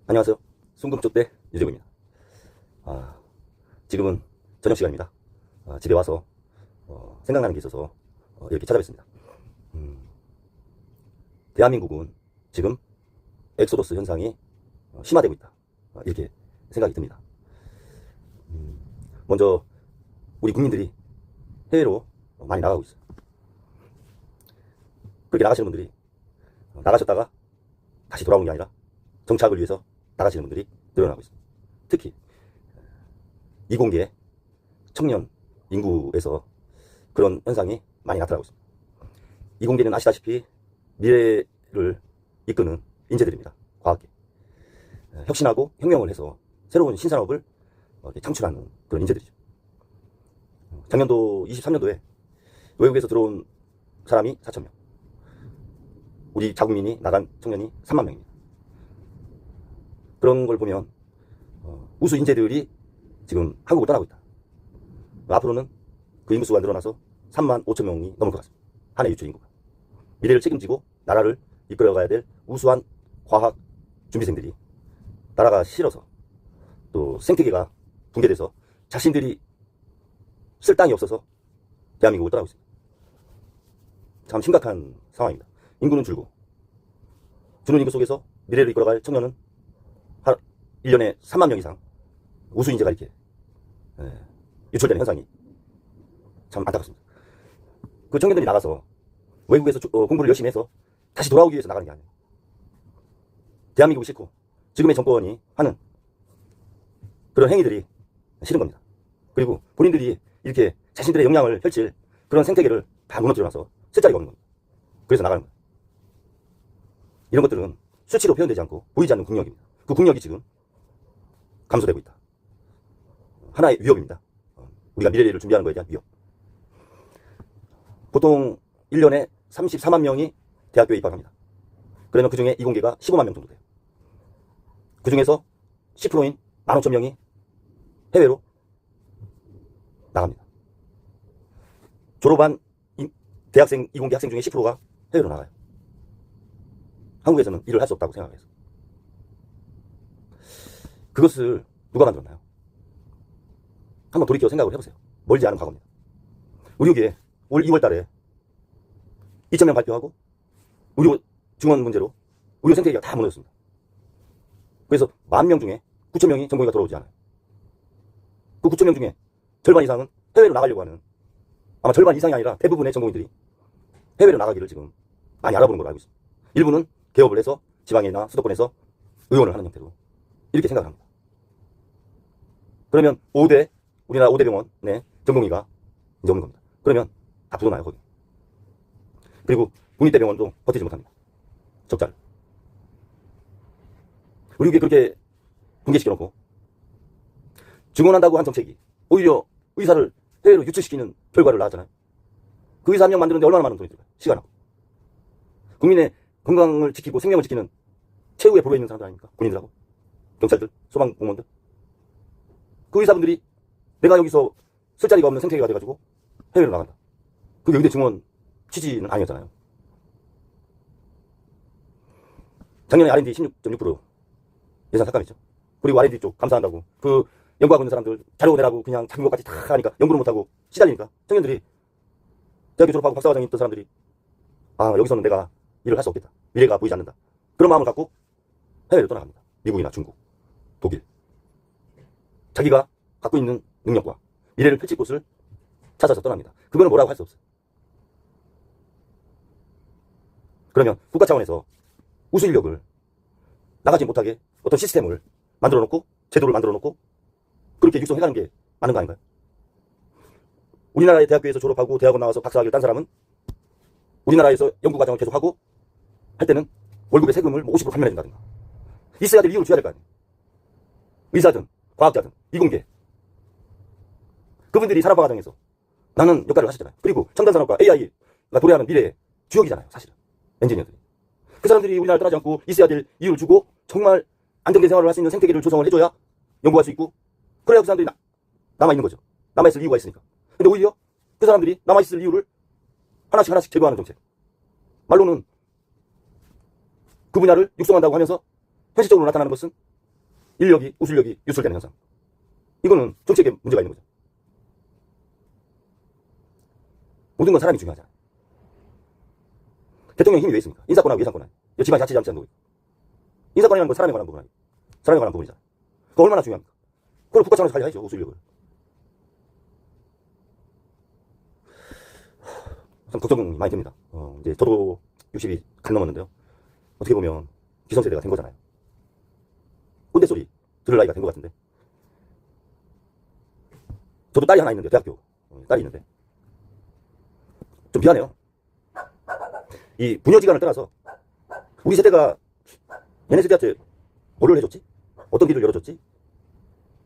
안녕하세요. 순금쪽대 유재구입니다. 지금은 저녁 시간입니다. 집에 와서 생각나는 게 있어서 이렇게 찾아뵙습니다. 대한민국은 지금 엑소더스 현상이 심화되고 있다. 이렇게 생각이 듭니다. 먼저 우리 국민들이 해외로 많이 나가고 있어요. 그렇게 나가시는 분들이 나가셨다가 다시 돌아오는 게 아니라 정착을 위해서 나가시는 분들이 늘어나고 있습니다. 특히 이공계 청년 인구에서 그런 현상이 많이 나타나고 있습니다. 이공계는 아시다시피 미래를 이끄는 인재들입니다. 과학계. 혁신하고 혁명을 해서 새로운 신산업을 창출하는 그런 인재들이죠. 작년도 23년도에 외국에서 들어온 사람이 4,000명, 우리 자국민이 나간 청년이 3만 명입니다. 그런 걸 보면 우수 인재들이 지금 한국을 떠나고 있다. 앞으로는 그 인구수가 늘어나서 3만 5천 명이 넘을 것 같습니다. 한 해 유출 인구가. 미래를 책임지고 나라를 이끌어가야 될 우수한 과학 준비생들이 나라가 싫어서 또 생태계가 붕괴돼서 자신들이 쓸 땅이 없어서 대한민국을 떠나고 있습니다. 참 심각한 상황입니다. 인구는 줄고 주는 인구 속에서 미래를 이끌어갈 청년은 1년에 3만 명 이상 우수 인재가 이렇게 유출되는 현상이 참 안타깝습니다. 그 청년들이 나가서 외국에서 공부를 열심히 해서 다시 돌아오기 위해서 나가는 게 아니에요. 대한민국이 싫고 지금의 정권이 하는 그런 행위들이 싫은 겁니다. 그리고 본인들이 이렇게 자신들의 역량을 펼칠 그런 생태계를 다 무너뜨려놔서 쓸 자리가 없는 겁니다. 그래서 나가는 거예요. 이런 것들은 수치로 표현되지 않고 보이지 않는 국력입니다. 그 국력이 지금 감소되고 있다. 하나의 위협입니다. 우리가 미래를 준비하는 거에 대한 위협. 보통 1년에 34만 명이 대학교에 입학합니다. 그러면 그 중에 이공계가 15만 명 정도 돼요. 그 중에서 10%인 15,000명이 해외로 나갑니다. 졸업한 대학생, 이공계 학생 중에 10%가 해외로 나가요. 한국에서는 일을 할 수 없다고 생각해서. 그것을 누가 만들었나요? 한번 돌이켜 생각을 해보세요. 멀지 않은 과거입니다. 의료계에 올 2월 달에 2,000명 발표하고 의료 증원 문제로 의료 생태계가 다 무너졌습니다. 그래서 10,000명 중에 9,000명이 전공의가 돌아오지 않아요. 그 9,000명 중에 절반 이상은 해외로 나가려고 하는, 아마 절반 이상이 아니라 대부분의 전공의들이 해외로 나가기를 지금 많이 알아보는 걸로 알고 있습니다. 일부는 개업을 해서 지방이나 수도권에서 의원을 하는 형태로 이렇게 생각을 합니다. 그러면 우리나라 5대 병원의 전공의가 이제 오는 겁니다. 그러면 다 부도나요, 거기. 그리고 국립대병원도 버티지 못합니다. 적자를. 의료계 그렇게 붕괴시켜놓고 증원한다고 한 정책이 오히려 의사를 해외로 유출시키는 결과를 낳았잖아요. 그 의사 한 명 만드는데 얼마나 많은 돈이 들어가요? 시간하고. 국민의 건강을 지키고 생명을 지키는 최후의 보루에 있는 사람들 아닙니까? 군인들하고 경찰들, 소방공무원들. 그 의사분들이 내가 여기서 쓸 자리가 없는 생태계가 돼가지고 해외로 나간다. 그게 의대 증원 취지는 아니었잖아요. 작년에 R&D 16.6% 예산 삭감했죠. 그리고 R&D 쪽 감사한다고 그 연구하고 있는 사람들 자료 내라고 그냥 자기 것까지 다 하니까 연구를 못하고 시달리니까 청년들이 대학교 졸업하고 박사과정에 있던 사람들이 여기서는 내가 일을 할 수 없겠다. 미래가 보이지 않는다. 그런 마음을 갖고 해외로 떠나갑니다. 미국이나 중국, 독일. 자기가 갖고 있는 능력과 미래를 펼칠 곳을 찾아서 떠납니다. 그거는 뭐라고 할 수 없어요. 그러면 국가 차원에서 우수 인력을 나가지 못하게 어떤 시스템을 만들어 놓고, 제도를 만들어 놓고 그렇게 육성해가는 게 맞는 거 아닌가요? 우리나라의 대학교에서 졸업하고 대학원 나와서 박사학위를 딴 사람은 우리나라에서 연구과정을 계속하고 할 때는 월급의 세금을 50% 감면해준다든가 있어야 될 이유를 줘야 될 거 아니에요. 의사든 과학자든 이공계 그분들이 산업화 과정에서 나는 역할을 하셨잖아요. 그리고 첨단산업과 AI가 도래하는 미래의 주역이잖아요. 사실은 엔지니어들이. 그 사람들이 우리나라를 떠나지 않고 있어야 될 이유를 주고 정말 안정된 생활을 할 수 있는 생태계를 조성을 해줘야 연구할 수 있고, 그래야 그 사람들이 남아있는 거죠. 남아있을 이유가 있으니까. 근데 오히려 그 사람들이 남아있을 이유를 하나씩 제거하는 정책. 말로는 그 분야를 육성한다고 하면서 현실적으로 나타나는 것은 인력이, 우술력이 유출되는 현상. 이거는 정책에 문제가 있는 거죠. 모든 건 사람이 중요하잖아요. 대통령의 힘이 왜 있습니까? 인사권하고 예산권하고 지방자치단체도 인사권이라는 건 사람에 관한 부분 아니에요. 사람에 관한 부분이잖아요. 그거 얼마나 중요합니까? 그걸 국가 차원에서 관리하죠. 우수인력을. 참 걱정이 많이 됩니다. 이제 저도 60이 간 넘었는데요. 어떻게 보면 기성세대가 된 거잖아요. 꼰대 소리 들을 나이가 된 것 같은데. 저도 딸이 하나 있는데, 대학교 딸이 있는데 좀 미안해요. 이 부녀지간을 떠나서 우리 세대가 얘네 세대한테 뭐를 해줬지? 어떤 길을 열어줬지?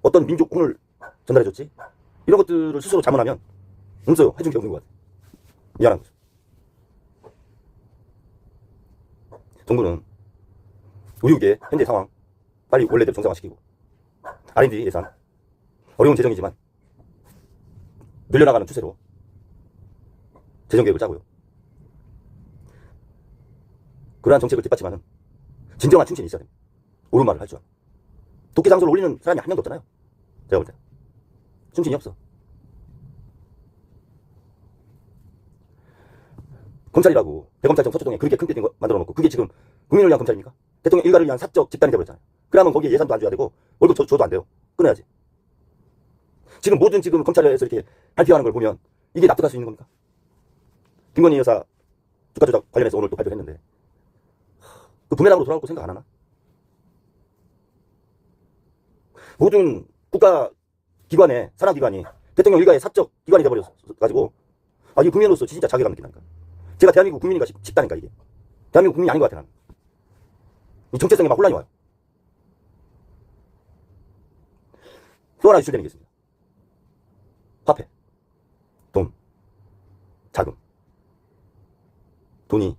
어떤 민족 혼을 전달해줬지? 이런 것들을 스스로 자문하면 없어요. 해준 게 없는 것 같아요. 미안한 거죠. 정부는 의료계 현재 상황 빨리 원래대로 정상화시키고 R&D 예산 어려운 재정이지만 늘려나가는 추세로 재정계획을 짜고요. 그러한 정책을 뒷받침하는 진정한 충신이 있어야 됩니다. 옳은 말을 할 줄 알고. 독기장소를 올리는 사람이 한 명도 없잖아요. 제가 볼 때. 충신이 없어. 검찰이라고 대검찰청 서초동에 그렇게 큰 빌딩 만들어놓고 그게 지금 국민을 위한 검찰입니까? 대통령 일가를 위한 사적 집단이 되어버렸잖아요. 그러면 거기에 예산도 안 줘야 되고 월급 줘도 안 돼요. 끊어야지. 지금 모든 지금 검찰에서 이렇게 발표하는 걸 보면 이게 납득할 수 있는 겁니까? 김건희 여사 주가 조작 관련해서 오늘 또 발표했는데 그 부메랑으로 돌아올 거 생각 안 하나? 모든 국가 기관에 산하기관이 대통령 일가의 사적 기관이 되어버려가지고 이 국민으로서 진짜 자괴감 느낀다니까. 제가 대한민국 국민인가 싶다니까 이게. 대한민국 국민이 아닌 것 같아 나는. 이 정체성에 막 혼란이 와요. 또 하나 유출되는 게 있습니다. 화폐, 돈, 자금. 돈이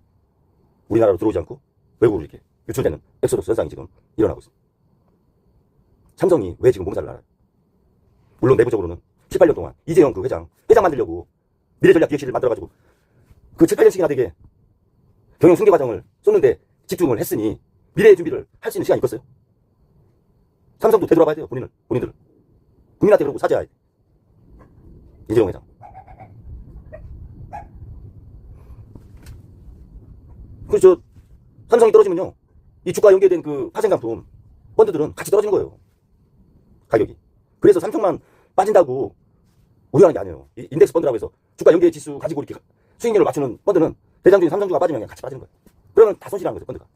우리나라로 들어오지 않고 외국으로 이렇게 유출되는 엑소더스 현상이 지금 일어나고 있습니다. 삼성이 왜 지금 몸살을 알아요? 물론 내부적으로는 7, 8년 동안 이재용 그 회장 만들려고 미래전략기획실을 만들어가지고 그 7, 8년씩이나 되게 경영 승계 과정을 쏟는데 집중을 했으니 미래의 준비를 할 수 있는 시간이 있겠어요? 삼성도 되돌아봐야 돼요. 본인들 국민한테 그러고 사죄해야 돼. 이재용 회장. 그래서 삼성이 떨어지면요 이 주가 연계된 그 파생상품 펀드들은 같이 떨어지는 거예요. 가격이. 그래서 삼성만 빠진다고 우려하는 게 아니에요. 이 인덱스 펀드라고 해서 주가 연계 지수 가지고 이렇게 수익률을 맞추는 펀드는 대장주인 삼성주가 빠지면 그냥 같이 빠지는 거예요. 그러면 다 손실하는 거죠, 펀드가.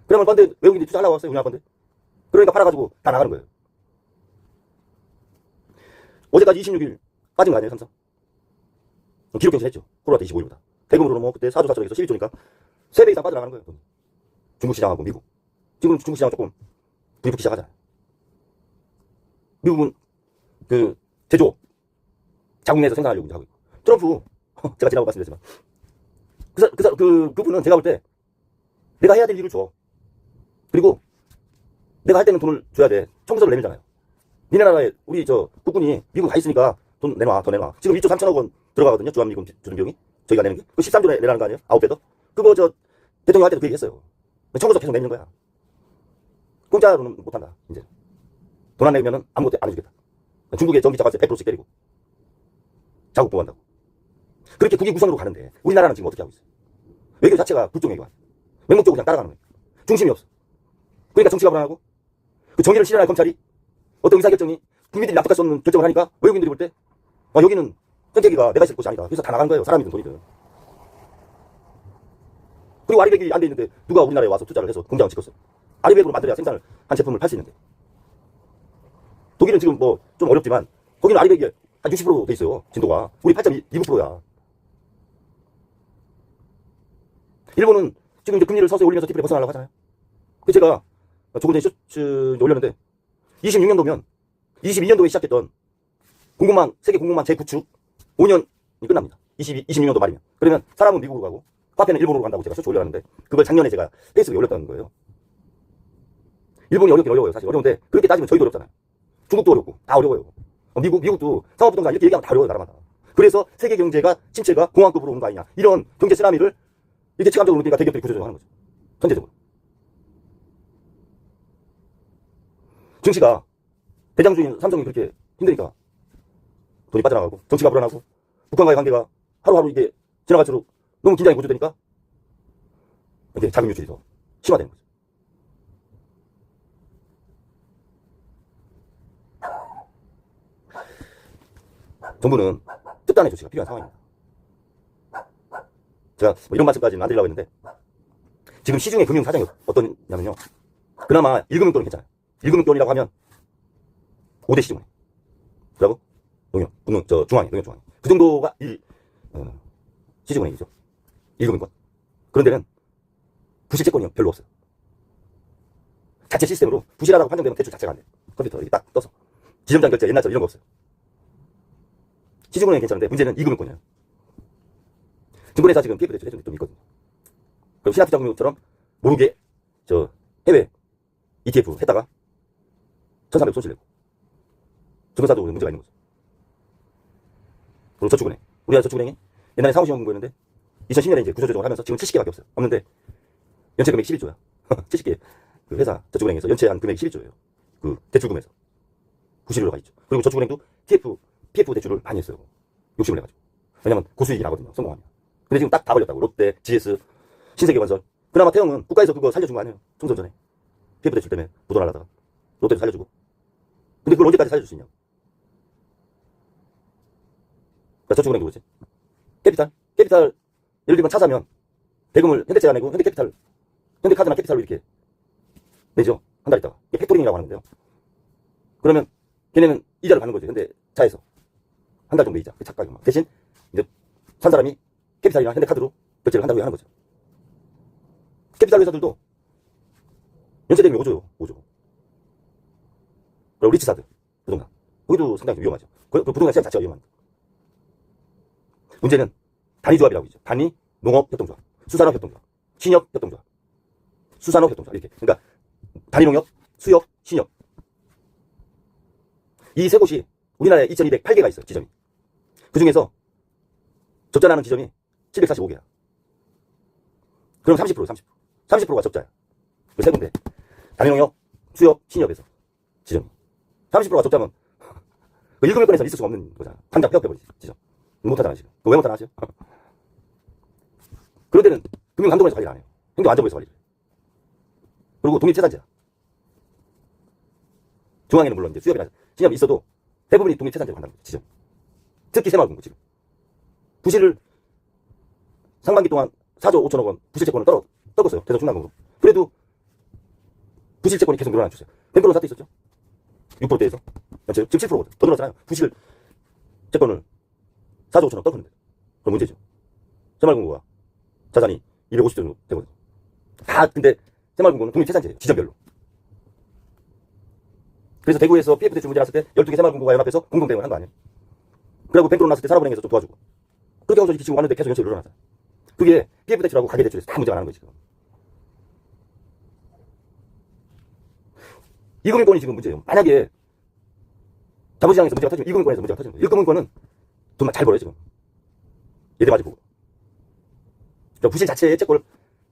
그러면 펀드 외국인들이 투자하려고 왔어요, 우리나라 펀드. 그러니까 팔아가지고 다 나가는 거예요. 어제까지 26일 빠진 거 아니에요, 삼성? 기록 경신했죠. 코로나 때 25일보다. 대금으로는 뭐 그때 4조 4천에서 12조니까 3배 이상 빠져나가는 거예요, 돈이. 중국 시장하고 미국. 지금 중국 시장은 조금 불이 붙기 시작하잖아요. 미국은 그 제조 자국 내에서 생산하려고 이제 하고 있고. 트럼프 제가 지나고 말씀드렸지만 그분은 제가 볼 때 내가 해야 될 일을 줘. 그리고 내가 할 때는 돈을 줘야 돼. 청구서를 내밀잖아요. 니네 나라에 우리 저 국군이 미국 가 있으니까 돈 내놔, 더 내놔. 지금 1조 3천억 원 들어가거든요. 주한미군 주둔 비용이. 저희가 내는 게. 그 13조 내라는 거 아니에요? 9배 더? 그거 저 대통령 할 때도 그 얘기 했어요. 청구서 계속 내는 거야. 공짜로는 못한다. 이제 돈 안 내면은 아무것도 안 해주겠다. 중국의 전기 자가세 100%씩 때리고 자국 보호한다고. 그렇게 국위 구성으로 가는데 우리나라는 지금 어떻게 하고 있어요? 외교 자체가 불종 외교야. 맹목적으로 그냥 따라가는 거예요. 중심이 없어. 그러니까 정치가 불안하고 그 정의를 실현할 검찰이 어떤 의사결정이 국민들이 납득할 수 없는 결정을 하니까 외국인들이 볼 때 여기는 선택기가 내가 있을 곳이 아니다. 그래서 다 나가는 거예요. 사람이든 돈이든. 그리고 아리백이 안 돼 있는데 누가 우리나라에 와서 투자를 해서 공장을 짓겠어? 아리백으로 만들어야 생산을 한 제품을 팔 수 있는데. 독일은 지금 뭐 좀 어렵지만 거기는 아리백이 한 60% 돼 있어요. 진도가. 우리 8.29%야. 일본은 지금 이제 금리를 서서히 올리면서 디플레 벗어나려고 하잖아요. 그 제가 조금 전에 쇼츠 올렸는데 26년도면 22년도에 시작했던 세계 공급망 제9축 5년이 끝납니다. 26년도 말이면. 그러면 사람은 미국으로 가고 화폐는 일본으로 간다고 제가 쇼츠 올렸는데 그걸 작년에 제가 페이스북에 올렸다는 거예요. 일본이 어렵긴 어려워요. 사실 어려운데 그렇게 따지면 저희도 어렵잖아요. 중국도 어렵고 다 어려워요. 미국도 상업부동산 이렇게 얘기하면 다 어려워요. 나라마다. 그래서 세계 경제가 침체가 공황급으로 온 거 아니냐. 이런 경제 쓰나미를 이렇게 체감적으로 그러니까 대기업들이 구조조정하는 거죠. 선제적으로. 정치가 대장주인 삼성이 그렇게 힘드니까 돈이 빠져나가고 정치가 불안하고 북한과의 관계가 하루하루 이게 지나갈수록 너무 긴장이 고조되니까 이렇게 자금 유출이 더 심화되는 거죠. 정부는 특단의 조치가 필요한 상황입니다. 제가 뭐 이런 말씀까지는 안 드리려고 했는데 지금 시중의 금융 사정이 어떠냐면요. 그나마 1금융권은 괜찮아요. 1금융권이라고 하면 5대 시중은행. 그리고 농협, 중앙회, 농협중앙회. 그 정도가 시중은행이죠. 1금융권. 그런 데는 부실채권이 별로 없어요. 자체 시스템으로 부실하다고 판정되면 대출 자체가 안 돼요. 컴퓨터 이렇게 딱 떠서. 지점장 결제 옛날처럼 이런 거 없어요. 시중은행이 괜찮은데 문제는 2금융권이에요. 증권회사 지금 PF 대출 해준 게 좀 있거든요. 그럼 신한투자금융처럼 모르게 해외 ETF 했다가 1,300 손실 내고 증권사도 문제가 있는 거죠. 그리고 저축은행. 우리나라 저축은행이 옛날에 사무시험 공부했는데 2010년에 이제 구조조정을 하면서 지금 70개밖에 없어요. 없는데 연체 금액이 11조야. 70개 그 회사 저축은행에서 연체한 금액이 11조예요. 그 대출금에서 90%가 있죠. 그리고 저축은행도 PF 대출을 많이 했어요. 욕심을 내가지고. 왜냐면 고수익이 나거든요. 성공하면. 근데 지금 딱 다 걸렸다고. 롯데, GS, 신세계건설. 그나마 태영은 국가에서 그거 살려준 거 아니에요. 총선 전에. PF 대출 때문에 부도날라다가 롯데도 살려주고. 근데 그걸 언제까지 살려줄 수 있냐? 저축은행도 그렇지. 캐피탈, 예를 들면 차 사면 대금을 현대차가 내고 현대카드나 캐피탈로 이렇게 내죠. 한 달 있다가. 이게 팩토링이라고 하는 건데요. 그러면 걔네는 이자를 받는 거죠. 현대차에서. 한 달 정도 이자. 그 차가격 막. 대신 이제 산 사람이 캐피탈이나 현대카드로 결제를 한 달 후에 하는 거죠. 캐피탈 회사들도 연체 대금이 5조. 그리고 리치사드, 부동산. 거기도 상당히 위험하죠. 그 부동산 시장 자체가 위험합니다. 문제는 단위조합이라고 하죠. 단위 농업협동조합, 수산업협동조합, 신협협동조합, 수산업협동조합 이렇게. 그러니까 단위농협, 수협, 신협. 이 세 곳이 우리나라에 2,208개가 있어요. 지점이. 그 중에서 적자나는 지점이 745개야. 그럼 30%가 적자야. 그 세 군데. 단위농협, 수협, 신협에서 지점이. 30%가 적자면 그 1금융권에서 있을 수가 없는 거잖아. 당장 폐업해버리지. 지점. 못하잖아 지금. 왜 못하나 아세요? 그런 데는 금융감독원에서 관리를 안 해요. 행정안전부에서 관리를 해요. 그리고 독립재산제야. 중앙에는 물론 이제 수협이나 신협이 있어도 대부분이 독립재산제로 간다는 거죠. 지점. 특히 새마을금고 지금. 부실을 상반기 동안 4조 5천억 원 부실채권을 떨궜어요. 대서충남금으로. 그래도 부실채권이 계속 늘어나고 있어요. 뱅크론 사태 있었죠? 6%대에서. 지금 7%거든. 더 늘었잖아요. 부실채권을 4조 5천억 떨궜는데. 그럼 문제죠. 새마을금고가 자산이 250조 정도 되거든요. 근데 새마을금고는 독립재산제예요. 지점별로. 그래서 대구에서 PF 대출 문제 났을 때 12개 새마을금고가 연합해서 공동대응을 한 거 아니에요. 그리고 뱅크론 났을 때 산업은행에서 좀 도와주고. 그렇게 하면서 이렇게 지금 왔는데 계속 연체가 늘어나잖아요. 그게 PF 대출하고 가계대출에서 다 문제가 나는 거지, 지금. 이금융권이 지금 문제예요. 만약에 자본시장에서 문제가 터지면 이금융권에서 문제가 터지는 거예요. 1금융권은 돈 잘 벌어요, 지금. 얘들 맞이 보고. 그러니까 부실 자체의 채권을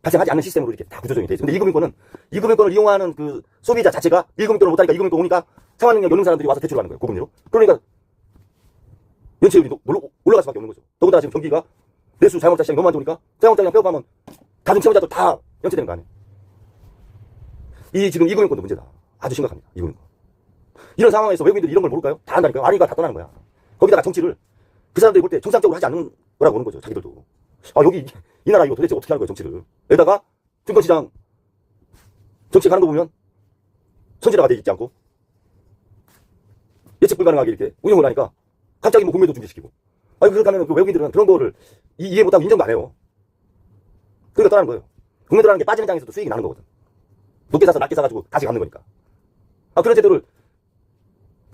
발생하지 않는 시스템으로 이렇게 다 구조조정이 돼 있어요. 근데 이금융권을 이용하는 그 소비자 자체가 1금융권을 못하니까 2금융권 오니까 상환능력 없는 사람들이 와서 대출을 하는 거예요. 고금리로. 그러니까 연체율이 올라갈 수밖에 없는 거죠. 더군다나 지금 경기가 내수 자영업자 시장이 너무 안 좋으니까 자영업자 시장 폐업하면 다른 채무자도 다 연체되는 거 아니에요. 이 지금 이금융권도 문제다. 아주 심각합니다. 이금융권. 이런 상황에서 외국인들이 이런 걸 모를까요? 다 안다니까요. 아리가 다 떠나는 거야. 거기다가 정치를 그 사람들이 볼 때 정상적으로 하지 않는 거라고 보는 거죠. 자기들도. 여기 이 나라 이거 도대체 어떻게 하는 거예요, 정치를. 여기다가 증권시장 정치 가는 거 보면 선진화가 되어 있지 않고 예측 불가능하게 이렇게 운영을 하니까 갑자기 뭐 공매도 중지시키고. 그렇게 하면 그 외국인들은 그런 거를 이해 못하고 인정도 안 해요. 그러니까 떠나는 거예요. 공매도라는 게 빠지는 장에서도 수익이 나는 거거든. 높게 사서 낮게 사가지고 다시 갚는 거니까. 그런 제도를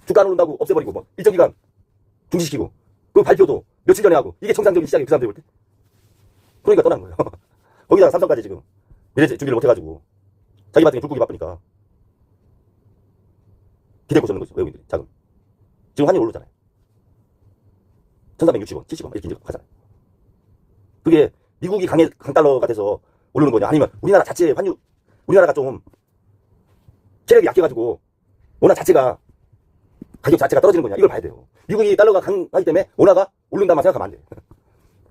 주가 안 오른다고 없애버리고 뭐 일정 기간 중지시키고 그 발표도 며칠 전에 하고 이게 정상적인 시장이 그 사람들 볼 때. 그러니까 떠나는 거예요. 거기다가 삼성까지 지금 미래 준비를 못해가지고 자기 바탕에 불 끄기 바쁘니까 기대고 줬는 거죠. 외국인들이 자금. 지금 환율 오르잖아요. 1360원, 70원 이렇게 이제 가잖아요. 그게 미국이 강달러가 돼서 오르는 거냐 아니면 우리나라 자체의 환율 우리나라가 좀 체력이 약해가지고 원화 자체가 가격 자체가 떨어지는 거냐 이걸 봐야 돼요. 미국이 달러가 강하기 때문에 원화가 오른다만 생각하면 안 돼.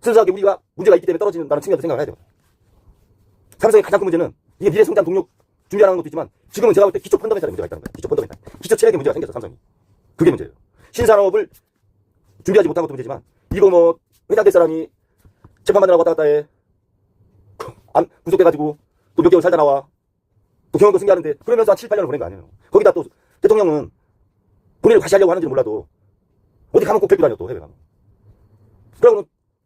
순수하게 우리가 문제가 있기 때문에 떨어진다는 측면도 생각을 해야 돼요. 삼성의 가장 큰 문제는 이게 미래 성장 동력 준비하는 것도 있지만 지금은 제가 볼 때 기초 펀더멘탈에 문제가 있다는 거예요. 기초 펀더멘탈. 기초 체력에 문제가 생겼어 삼성이. 그게 문제예요. 신산업을 준비하지 못한 것도 문제지만 이거 뭐 회장 될 사람이 재판 받으라고 왔다 갔다 해. 안 구속돼가지고 또 몇 개월 살다 나와. 또 경영권 승계하는데 그러면서 한 7, 8년을 보낸 거 아니에요. 거기다 또 대통령은 본인을 다시 하려고 하는지는 몰라도 어디 가면 꼭 데리고 다녀 또 해외 가면. 그러고는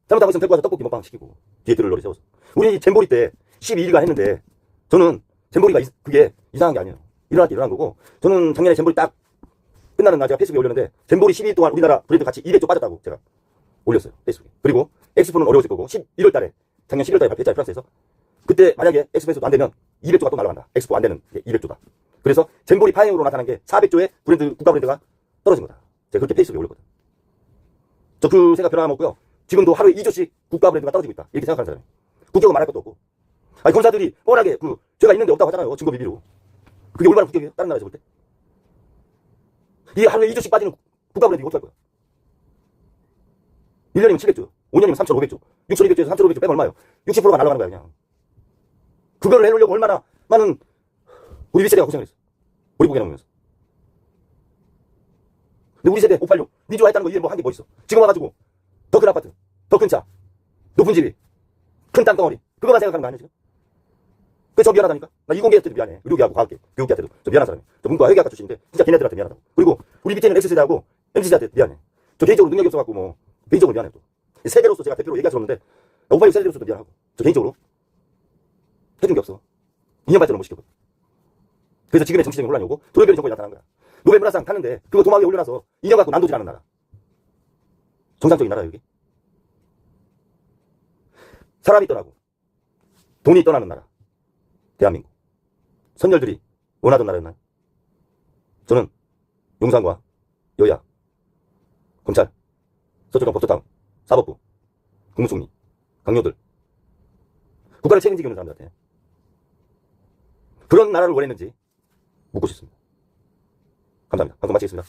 잘못하고 있으면 데리고 와서 떡볶이 먹방 시키고 뒤에 들을 세워서. 우리 잼보리 때 12일간 했는데 저는 잼보리가 그게 이상한 게 아니에요. 일어날 때 일어난 거고 저는 작년에 잼보리 딱 끝나는 날 제가 페이스북에 올렸는데 잼보리 12일 동안 우리나라 브랜드 같이 200조 빠졌다고 제가 올렸어요. 페이스북에. 그리고 엑스포는 어려워질 거고 11월 달에 작년 11월 달에 발표했잖아요. 프랑스에서. 그때 만약에 엑스포에서도 안 되면 200조가 또 날아간다. 엑스포 안 되는 게 200조다. 그래서 잼보리 파행으로 나타난 게 400조의 브랜드, 국가 브랜드가 떨어진 거다. 제가 그렇게 페이스북에 올렸거든. 저 그 생각 변함없고요. 지금도 하루에 2조씩 국가 브랜드가 떨어지고 있다. 이렇게 생각하는 사람이. 국격은 말할 것도 없고. 아니, 검사들이 뻔하게 죄가 있는데 없다고 하잖아요. 증거 비비로. 그게 얼마나 국격이에요? 다른 나라에서 볼 때. 이게 하루에 2조씩 빠지는 국가 브랜드 이거 어떡할 거야? 1년이면 700조, 5년이면 3,500조, 6,200조에서 3,500조 빼면 얼마예요? 60%가 날아가는 거야, 그냥. 그거를 해놓으려고 얼마나 많은 우리 윗세대가 고생을 했어. 우리 보게 나오면서. 근데 우리 세대 586 민주화했다는 거 이게 뭐 한 게 뭐 있어? 지금 와가지고 더 큰 아파트, 더 큰 차, 높은 집이, 큰 땅덩어리 그거만 생각하는 거 아니야 지금? 그게 저 미안하다니까? 나 이공계한테도 미안해. 의료계하고 과학계, 교육계한테도 저 미안한 사람이야. 저 문과 회계학과 출신인데 진짜 걔네들한테 미안하다고. 그리고 우리 밑에 있는 X세대하고 MZ세대한테 미안해. 저 개인적으로 능력이 없어갖고 뭐 개인적으로 미안해 또. 세대로서 제가 대표로 얘기할 수 없는데 586 세대로서도 미안하고 저 개인적으로 해준 게 없어. 2년 발전을 못 시켰거든. 그래서 지금의 정치적인 혼란이 오고 도래별이 정권이 나타난 거야. 노벨 문화상 탔는데 그거 도마 위에 올려놔서 2년 갖고 난도질 않는 나라. 정상적인 나라야 여기. 사람이 떠나고 돈이 떠나는 나라. 대한민국. 선열들이 원하던 나라였나요? 저는 용산과 여야, 검찰, 서초동 법조당, 사법부, 국무총리, 강요들 국가를 책임지고 있는 사람들한테 그런 나라를 원했는지 묻고 싶습니다. 감사합니다. 방송 마치겠습니다.